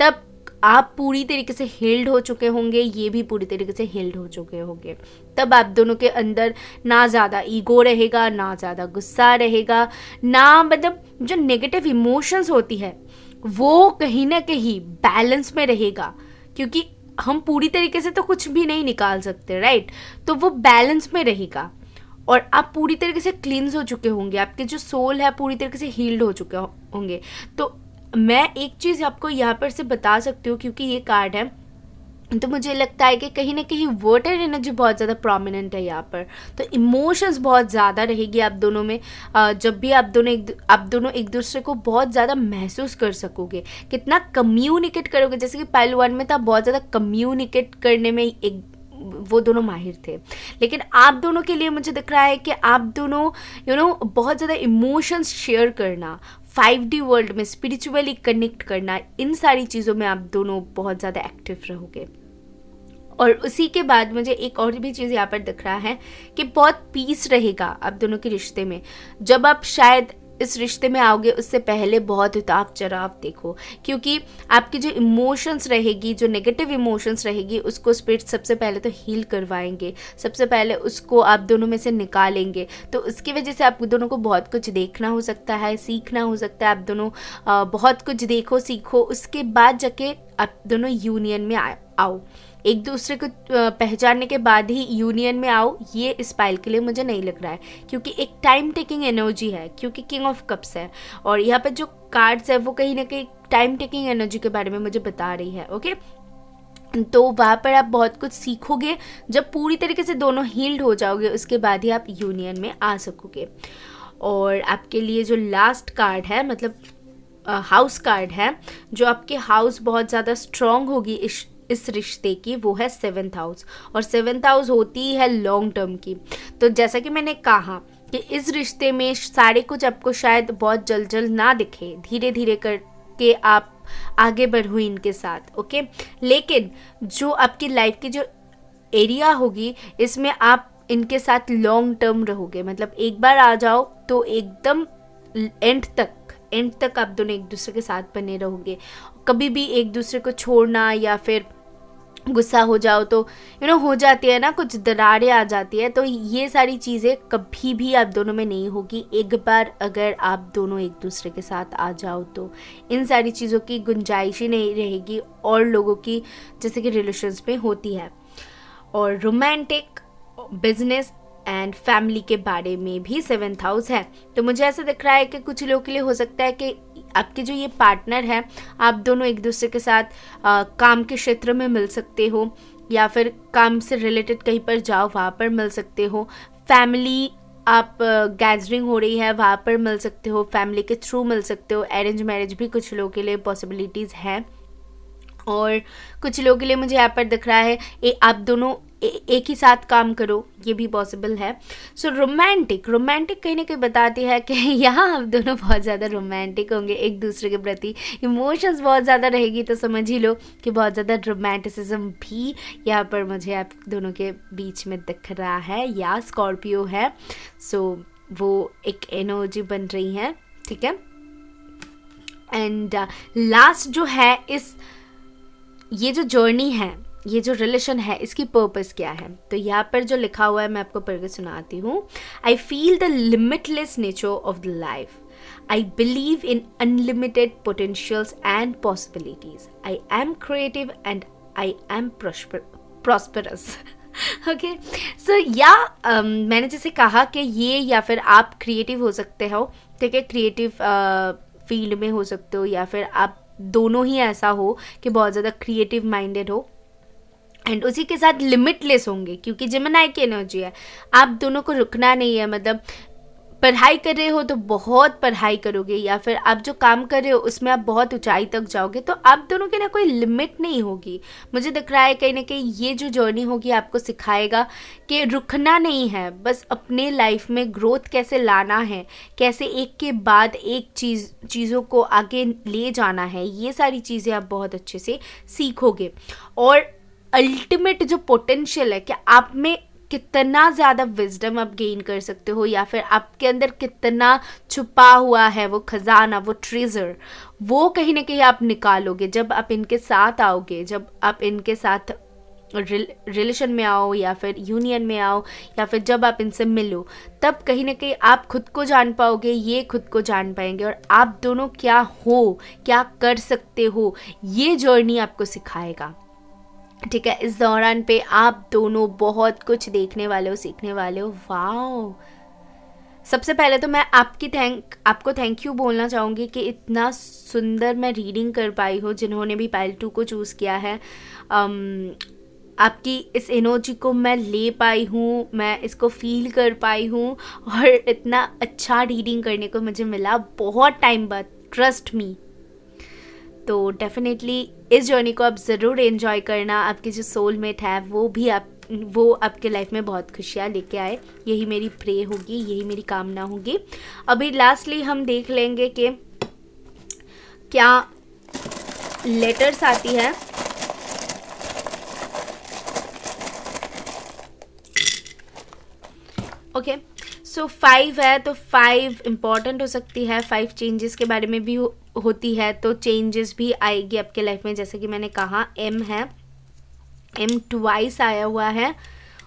तब आप पूरी तरीके से हील्ड हो चुके होंगे, ये भी पूरी तरीके से हील्ड हो चुके होंगे। तब आप दोनों के अंदर ना ज़्यादा ईगो रहेगा, ना ज़्यादा गुस्सा रहेगा, ना मतलब जो नेगेटिव इमोशंस होती है वो कहीं ना कहीं बैलेंस में रहेगा, क्योंकि हम पूरी तरीके से तो कुछ भी नहीं निकाल सकते, राइट। तो वो बैलेंस में रहेगा और आप पूरी तरीके से क्लींस हो चुके होंगे, आपके जो सोल है पूरी तरीके से हील्ड हो चुके होंगे। तो मैं एक चीज़ आपको यहाँ पर से बता सकती हूँ, क्योंकि ये कार्ड है तो मुझे लगता है कि कहीं ना कहीं वाटर एनर्जी बहुत ज़्यादा प्रोमिनेंट है यहाँ पर। तो इमोशंस बहुत ज़्यादा रहेगी आप दोनों में। जब भी आप दोनों एक दूसरे को बहुत ज़्यादा महसूस कर सकोगे, कितना कम्युनिकेट करोगे। जैसे कि पाइल 1 में था, बहुत ज़्यादा कम्युनिकेट करने में एक वो दोनों माहिर थे, लेकिन आप दोनों के लिए मुझे दिख रहा है कि आप दोनों बहुत ज़्यादा इमोशंस शेयर करना, 5D वर्ल्ड में स्पिरिचुअली कनेक्ट करना, इन सारी चीज़ों में आप दोनों बहुत ज़्यादा एक्टिव रहोगे। और उसी के बाद मुझे एक और भी चीज़ यहाँ पर दिख रहा है कि बहुत पीस रहेगा आप दोनों के रिश्ते में। जब आप शायद इस रिश्ते में आओगे उससे पहले बहुत उतार चढ़ाव देखो, क्योंकि आपकी जो इमोशंस रहेगी, जो नेगेटिव इमोशंस रहेगी, उसको स्पिरिट सबसे पहले तो हील करवाएंगे, सबसे पहले उसको आप दोनों में से निकालेंगे। तो उसकी वजह से आप दोनों को बहुत कुछ देखना हो सकता है, सीखना हो सकता है। आप दोनों बहुत कुछ देखो, सीखो, उसके बाद जाके आप दोनों यूनियन में आओ। एक दूसरे को पहचानने के बाद ही यूनियन में आओ, ये इस पाइल के लिए मुझे नहीं लग रहा है, क्योंकि एक टाइम टेकिंग एनर्जी है, क्योंकि किंग ऑफ कप्स है और यहाँ पे जो कार्ड्स है वो कहीं ना कहीं टाइम टेकिंग एनर्जी के बारे में मुझे बता रही है। ओके, तो वहाँ पर आप बहुत कुछ सीखोगे। जब पूरी तरीके से दोनों हील्ड हो जाओगे उसके बाद ही आप यूनियन में आ सकोगे। और आपके लिए जो लास्ट कार्ड है, मतलब हाउस कार्ड है, जो आपके हाउस बहुत ज़्यादा स्ट्रॉन्ग होगी इस रिश्ते की, वो है 7th हाउस। और 7th हाउस होती है लॉन्ग टर्म की। तो जैसा कि मैंने कहा कि इस रिश्ते में सारे कुछ आपको शायद बहुत जल्द ना दिखे, धीरे धीरे करके आप आगे बढ़ो इनके साथ। ओके, लेकिन जो आपकी लाइफ की जो एरिया होगी, इसमें आप इनके साथ लॉन्ग टर्म रहोगे। मतलब एक बार आ जाओ तो एकदम एंड तक आप दोनों एक दूसरे के साथ बने रहोगे। कभी भी एक दूसरे को छोड़ना या फिर गुस्सा हो जाओ तो हो जाती है ना, कुछ दरारें आ जाती है, तो ये सारी चीज़ें कभी भी आप दोनों में नहीं होगी। एक बार अगर आप दोनों एक दूसरे के साथ आ जाओ तो इन सारी चीज़ों की गुंजाइश ही नहीं रहेगी और लोगों की, जैसे कि रिलेशंस में होती है। और रोमांटिक, बिजनेस एंड फैमिली के बारे में भी 7th हाउस है। तो मुझे ऐसा दिख रहा है कि कुछ लोगों के लिए हो सकता है कि आपके जो ये पार्टनर है, आप दोनों एक दूसरे के साथ काम के क्षेत्र में मिल सकते हो, या फिर काम से रिलेटेड कहीं पर जाओ वहाँ पर मिल सकते हो। फैमिली आप गैदरिंग हो रही है वहाँ पर मिल सकते हो, फैमिली के थ्रू मिल सकते हो। अरेंज मैरिज भी कुछ लोगों के लिए पॉसिबिलिटीज़ हैं। और कुछ लोगों के लिए मुझे यहाँ पर दिख रहा है आप दोनों एक ही साथ काम करो, ये भी पॉसिबल है। सो रोमांटिक कहीं ना कहीं बताती है कि यहाँ आप दोनों बहुत ज़्यादा रोमांटिक होंगे एक दूसरे के प्रति, इमोशंस बहुत ज़्यादा रहेगी। तो समझ ही लो कि बहुत ज़्यादा रोमांटिसिज्म भी यहाँ पर मुझे आप दोनों के बीच में दिख रहा है। या स्कॉर्पियो है, सो वो एक एनर्जी बन रही है, ठीक है। एंड लास्ट जो है ये जो जर्नी है, ये जो रिलेशन है, इसकी पर्पस क्या है। तो यहाँ पर जो लिखा हुआ है मैं आपको पढ़ के सुनाती हूँ। I feel the limitless nature of the life. I believe in unlimited potentials and possibilities. I am creative and I am prosperous. Okay, so मैंने जैसे कहा कि ये, या फिर आप क्रिएटिव हो सकते हो, ठीक है, क्रिएटिव फील्ड में हो सकते हो, या फिर आप दोनों ही ऐसा हो कि बहुत ज़्यादा क्रिएटिव माइंडेड हो एंड उसी के साथ लिमिटलेस होंगे, क्योंकि जेमिनी की एनर्जी है। आप दोनों को रुकना नहीं है, मतलब पढ़ाई कर रहे हो तो बहुत पढ़ाई करोगे, या फिर आप जो काम कर रहे हो उसमें आप बहुत ऊंचाई तक जाओगे। तो आप दोनों के ना कोई लिमिट नहीं होगी। मुझे दिख रहा है कहीं ना कहीं ये जो जर्नी होगी आपको सिखाएगा कि रुकना नहीं है, बस अपने लाइफ में ग्रोथ कैसे लाना है, कैसे एक के बाद एक चीज़ों को आगे ले जाना है, ये सारी चीज़ें आप बहुत अच्छे से सीखोगे। और अल्टीमेट जो पोटेंशियल है कि आप में कितना ज़्यादा विजडम आप गेन कर सकते हो, या फिर आपके अंदर कितना छुपा हुआ है वो खजाना, वो ट्रेजर, वो कहीं ना कहीं आप निकालोगे जब आप इनके साथ आओगे, जब आप इनके साथ रिलेशन में आओ, या फिर यूनियन में आओ, या फिर जब आप इनसे मिलो, तब कहीं ना कहीं आप खुद को जान पाओगे, ये खुद को जान पाएंगे, और आप दोनों क्या हो, क्या कर सकते हो, ये जर्नी आपको सिखाएगा, ठीक है। इस दौरान पे आप दोनों बहुत कुछ देखने वाले हो, सीखने वाले हो। वाओ, सबसे पहले तो मैं आपको थैंक यू बोलना चाहूँगी कि इतना सुंदर मैं रीडिंग कर पाई हूँ, जिन्होंने भी पाइल 2 को चूज़ किया है। आपकी इस एनर्जी को मैं ले पाई हूँ, मैं इसको फील कर पाई हूँ, और इतना अच्छा रीडिंग करने को मुझे मिला बहुत टाइम बाद, ट्रस्ट मी। तो डेफिनेटली इस जर्नी को आप ज़रूर एंजॉय करना। आपकी जो सोलमेट है वो आपके लाइफ में बहुत खुशियाँ लेके आए, यही मेरी प्रे होगी, यही मेरी कामना होगी। अभी लास्टली हम देख लेंगे कि क्या लेटर्स आती है। ओके, सो 5 है तो 5 इम्पॉर्टेंट हो सकती है, 5 चेंजेस के बारे में भी होती है, तो चेंजेस भी आएगी आपके लाइफ में। जैसे कि मैंने कहा M है, M ट्वाइस आया हुआ है।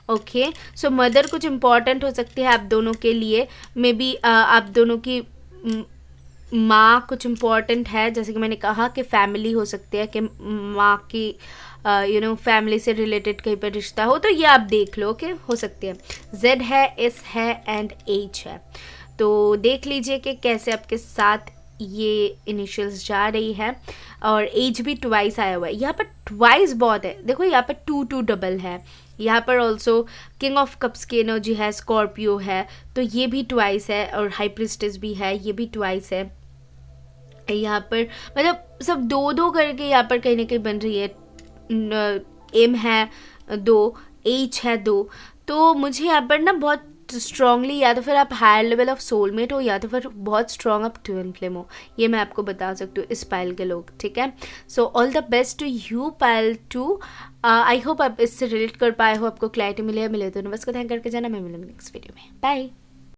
ओके, सो मदर कुछ इम्पॉर्टेंट हो सकती है आप दोनों के लिए, मे बी आप दोनों की माँ कुछ इम्पॉर्टेंट है। जैसे कि मैंने कहा कि फैमिली हो सकती है, कि माँ की फैमिली से रिलेटेड कहीं पर रिश्ता हो, तो ये आप देख लो कि हो सकती है। Z है, S है एंड H है। तो देख लीजिए कि कैसे आपके साथ ये इनिशियल्स जा रही है। और एज भी ट्वाइस आया हुआ है, यहाँ पर ट्वाइस बहुत है। देखो यहाँ पर 2 डबल है, यहाँ पर ऑल्सो किंग ऑफ कप्स की एनर्जी है, स्कॉर्पियो है, तो ये भी ट्वाइस है, और हाई प्रिस्टेस भी है, ये भी ट्वाइस है। यहाँ पर मतलब सब 2 करके यहाँ पर कहीं ना कहीं बन रही है। M है 2, H है 2, तो मुझे यहाँ पर ना बहुत स्ट्रांगली, या तो फिर आप हायर लेवल ऑफ सोलमेट हो, या तो फिर बहुत स्ट्रांग आप ट्विन फ्लेम हो, ये मैं आपको बता सकती हूँ इस पाइल के लोग। ठीक है, so all the best to you pile 2। I hope आप इससे रिलेट कर पाए हो, आपको क्लैरिटी मिले तो बस को थैंक करके जाना। मैं मिलूंगी नेक्स्ट वीडियो में, बाय।